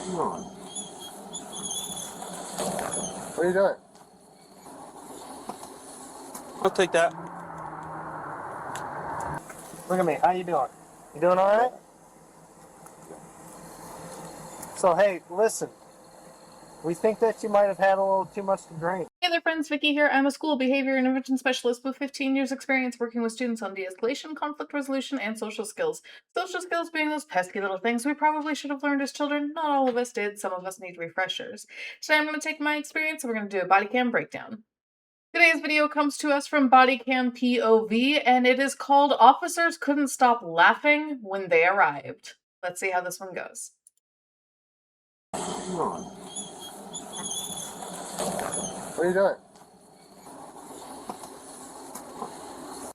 Come on. What are you doing? I'll take that. Look at me. How you doing? You doing all right? So, hey, listen. We think that you might have had a little too much to drink. Hey there friends, Vicky here. I'm a school behavior intervention specialist with 15 years experience working with students on de-escalation, conflict resolution, and social skills. Social skills being those pesky little things we probably should have learned as children. Not all of us did, some of us need refreshers. Today I'm going to take my experience and we're going to do a body cam breakdown. Today's video comes to us from Body Cam POV and it is called Officers Couldn't Stop Laughing When They Arrived. Let's see how this one goes. Come on. What are you doing?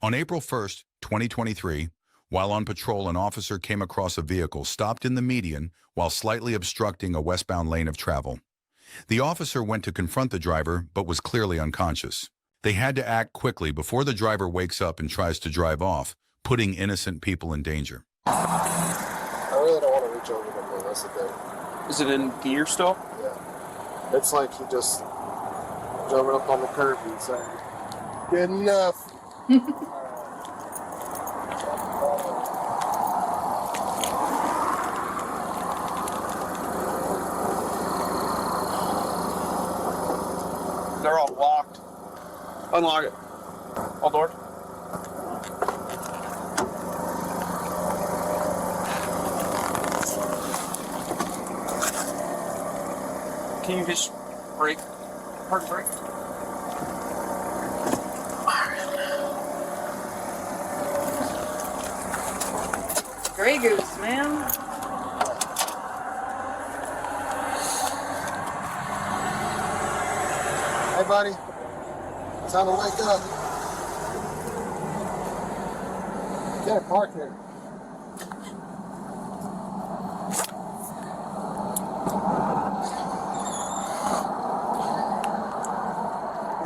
On April 1st, 2023, while on patrol, an officer came across a vehicle stopped in the median while slightly obstructing a westbound lane of travel. The officer went to confront the driver, but was clearly unconscious. They had to act quickly before the driver wakes up and tries to drive off, putting innocent people in danger. I really don't want to reach over them, though. That's the thing. Is it in gear still? Yeah. It's like he just drove it up on the curb and said, "Good enough." They're all locked. Unlock it. All doors. Can you just brake? Hard brake? Grey Goose, man. Hey, buddy. Time to wake up. Get a park here.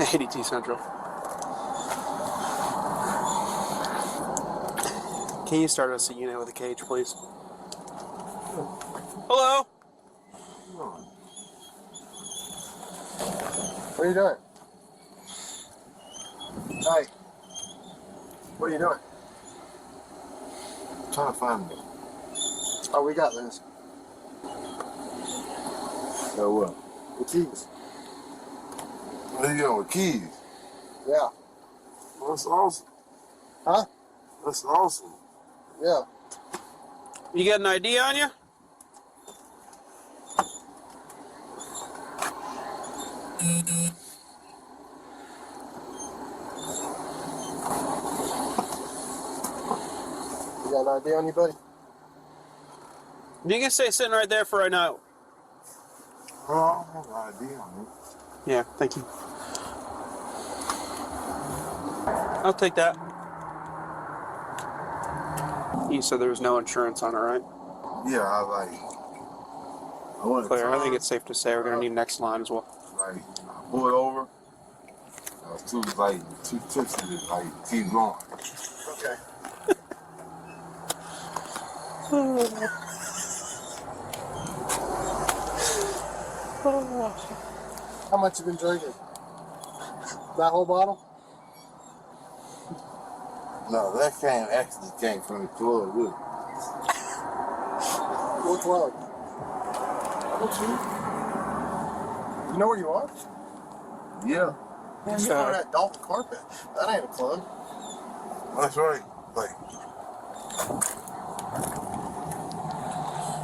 ADT Central. Can you start us a unit with a cage, please? Hello? Come on. What are you doing? Hey. What are you doing? I'm trying to find me. Oh, we got this. So what? The keys. What are you doing with keys? Yeah. That's awesome. Huh? That's awesome. Yeah. You got an ID on you? You got an idea on you, buddy? You can stay sitting right there for right now. Oh, I have an idea on it. Yeah, thank you. I'll take that. You said there was no insurance on it, right? Yeah, I want to Clear. I think it's safe to say we're going to need next line as well. like pull it over. I was too tipsy to keep going. Okay. How much you been drinking? That whole bottle? No, that actually came from the club. Really. What club? You know where you are? Yeah, Man, you're on that Dalton carpet. That ain't a club. that's right. Like,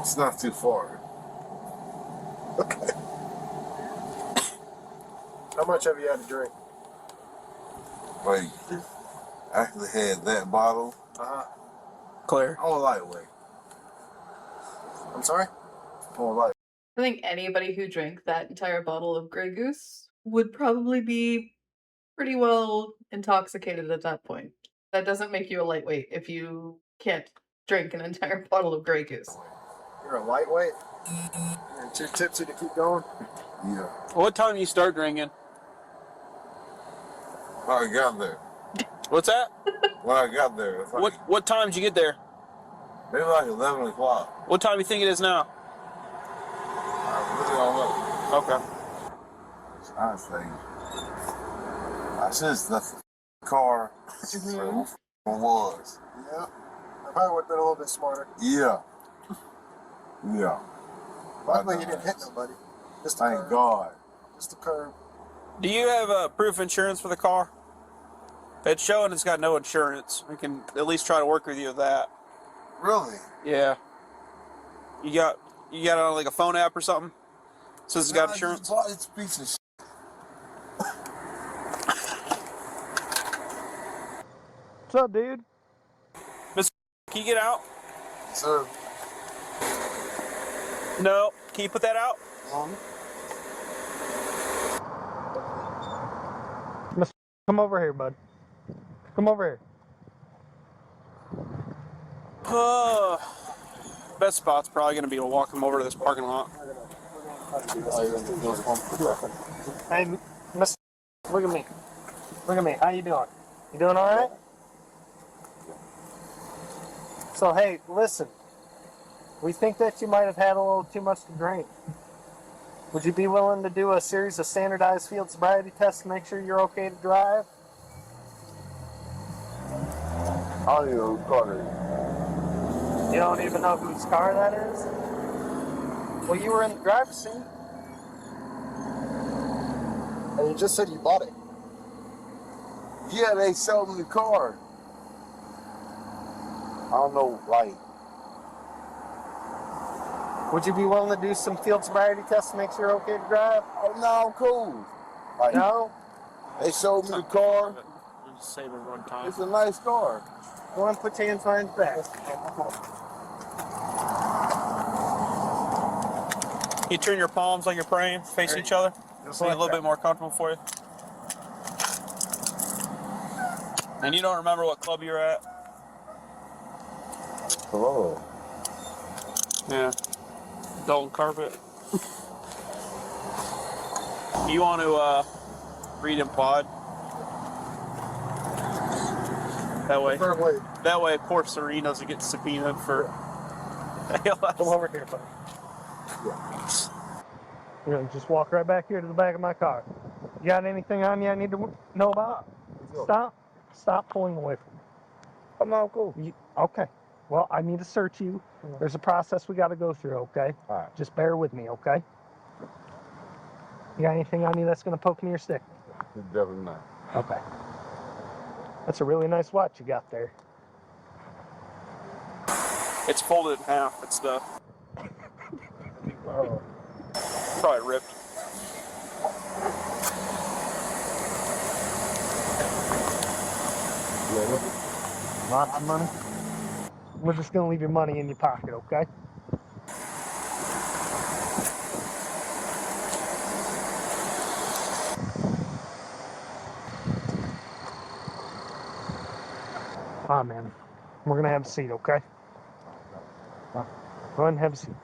it's not too far. Okay. How much have you had to drink? Like, I actually had that bottle. Clear. I'm a lightweight. I'm sorry? I'm a lightweight. I think anybody who drank that entire bottle of Grey Goose would probably be pretty well intoxicated at that point. That doesn't make you a lightweight if you can't drink an entire bottle of Grey Goose. You're a lightweight? You're too tipsy to keep going? Yeah. What time you start drinking? When I got there. What's that? When I got there. It's like, What time did you get there? maybe like 11 o'clock. What time do you think it is now? Okay. Honestly, I should have left the car where it was. Yeah. I probably would have been a little bit smarter. Yeah. Yeah. Luckily, you didn't hit nobody. Just the Thank curb. God. Just the curb. Do you have proof of insurance for the car? It's showing it's got no insurance. We can at least try to work with you with that. Really? Yeah. You got it on like a phone app or something? Says it's got insurance? It's a piece of shit. What's up, dude? Can you get out? So, No. Can you put that out? Come over here, bud. Come over here. Best spot's probably going to be to walk him over to this parking lot. Hey, Miss, look at me. Look at me. How you doing? You doing all right? So, hey, listen. We think that you might have had a little too much to drink. Would you be willing to do a series of standardized field sobriety tests to make sure you're okay to drive? I don't even know whose car it is. You don't even know whose car that is? Well, you were in the driver's seat. and you just said you bought it. Yeah, they sold me the car. I don't know, like, Would you be willing to do some field sobriety tests to make sure you're okay to drive? oh no, I'm cool. Like, No? they sold me the car. We'll just save it one time. It's a nice car. Go on, put your hands behind your back. Can you turn your palms like you're praying, facing each other? Just Make it like a little that. bit more comfortable for you. And you don't remember what club you're at? Hello. Yeah. Dalton Carpet. You want to read implied? Preferably. That way, of course, Serene doesn't get subpoenaed for ALS. Come over here, buddy. You're gonna just walk right back here to the back of my car. You got anything on you I need to know about? Stop pulling away from me. I'm not cool. Okay. Well, I need to search you. There's a process we got to go through, okay? All right. Just bear with me, okay? You got anything on you that's going to poke me or stick? Definitely not. Okay. That's a really nice watch you got there. It's folded in half. It's the probably ripped. Lots of money? We're just going to leave your money in your pocket, okay? Ah, man. We're going to have a seat, okay? Go ahead and have a seat.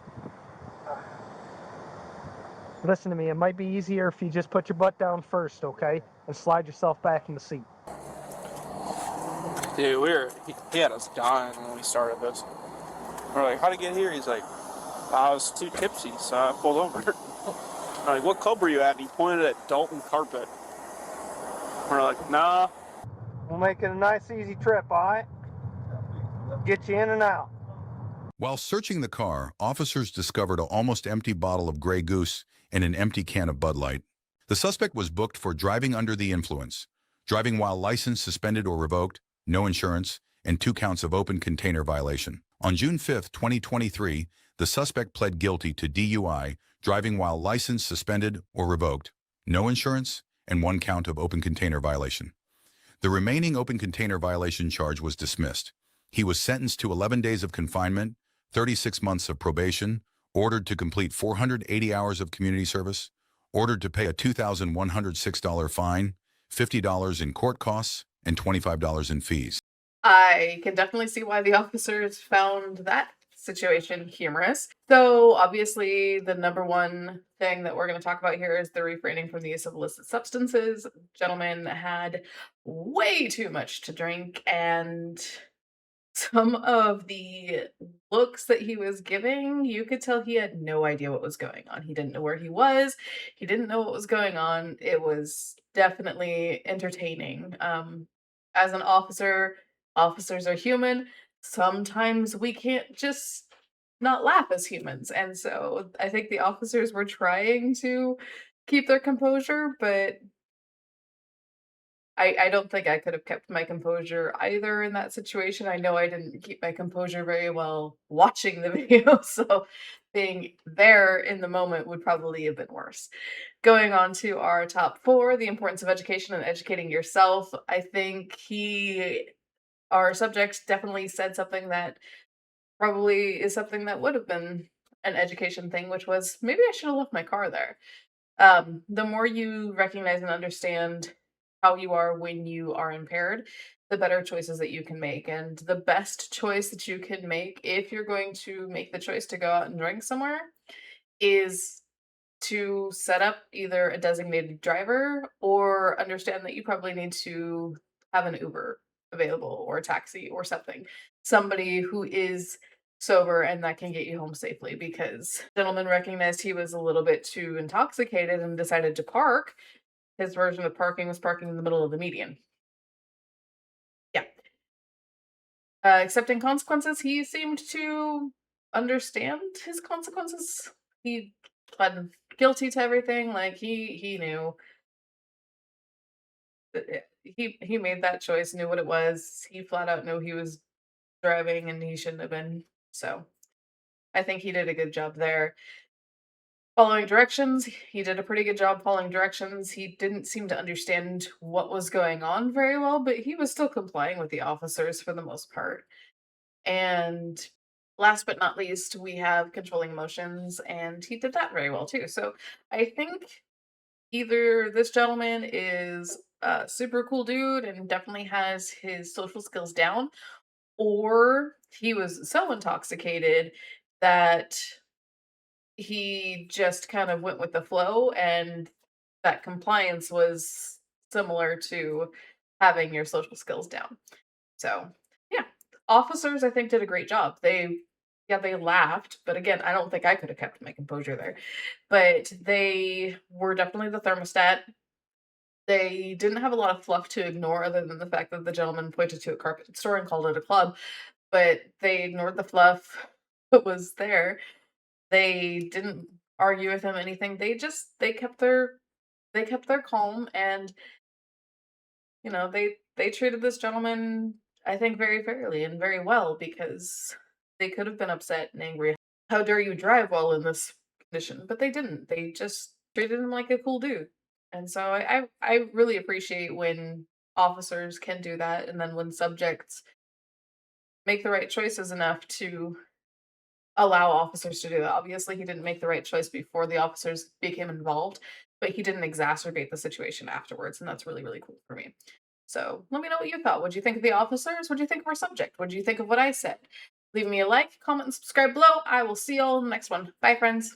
Listen to me. It might be easier if you just put your butt down first, okay? And slide yourself back in the seat. Dude, he had us dying when we started this. We're like, how'd he get here? He's like, I was too tipsy, so I pulled over. We're like, what club were you at? And he pointed at Dalton Carpet. We're like, nah. We'll make it a nice, easy trip, all right? Get you in and out. While searching the car, officers discovered an almost empty bottle of Grey Goose and an empty can of Bud Light. The suspect was booked for driving under the influence, driving while license suspended or revoked, no insurance, and 2 counts of open container violation. On June 5, 2023, the suspect pled guilty to DUI, driving while license suspended or revoked, no insurance, and 1 count of open container violation. The remaining open container violation charge was dismissed. He was sentenced to 11 days of confinement, 36 months of probation, ordered to complete 480 hours of community service, ordered to pay a $2,106 fine, $50 in court costs, and $25 in fees. I can definitely see why the officers found that situation humorous. So obviously the number one thing that we're going to talk about here is the refraining from the use of illicit substances. Gentleman had way too much to drink and some of the looks that he was giving, you could tell he had no idea what was going on. He didn't know where he was. He didn't know what was going on. It was definitely entertaining. As an officer, officers are human. Sometimes we can't just not laugh as humans. And so I think the officers were trying to keep their composure, but I don't think I could have kept my composure either in that situation. I know I didn't keep my composure very well watching the video, so being there in the moment would probably have been worse. Going on to our top 4, the importance of education and educating yourself. I think our subject definitely said something that probably is something that would have been an education thing, which was, maybe I should have left my car there. The more you recognize and understand how you are when you are impaired, the better choices that you can make. And the best choice that you can make, if you're going to make the choice to go out and drink somewhere, is to set up either a designated driver or understand that you probably need to have an Uber available or a taxi or something. Somebody who is sober and that can get you home safely, because the gentleman recognized he was a little bit too intoxicated and decided to park. His version of parking was parking in the middle of the median. Yeah. Accepting consequences, he seemed to understand his consequences. He pled guilty to everything. Like he knew he made that choice, knew what it was. He flat out knew he was driving and he shouldn't have been. So I think he did a good job there. Following directions, he did a pretty good job following directions. He didn't seem to understand what was going on very well, but he was still complying with the officers for the most part. And last but not least, we have controlling emotions, and he did that very well too. So I think either this gentleman is a super cool dude and definitely has his social skills down, or he was so intoxicated that he just kind of went with the flow, and that compliance was similar to having your social skills down. So, yeah, officers I think did a great job. They laughed, but again, I don't think I could have kept my composure there. But they were definitely the thermostat. They didn't have a lot of fluff to ignore other than the fact that the gentleman pointed to a carpet store and called it a club, but they ignored the fluff that was there. They didn't argue with him anything. They kept their calm, and they treated this gentleman, I think, very fairly and very well, because they could have been upset and angry. How dare you drive while in this condition? But they didn't. They just treated him like a cool dude. And so I really appreciate when officers can do that, and then when subjects make the right choices enough to allow officers to do that. Obviously, he didn't make the right choice before the officers became involved, but he didn't exacerbate the situation afterwards, and that's really, really cool for me. So let me know what you thought. What'd you think of the officers? What'd you think of our subject? What'd you think of what I said? Leave me a like, comment, and subscribe below. I will see you all in the next one. Bye, friends.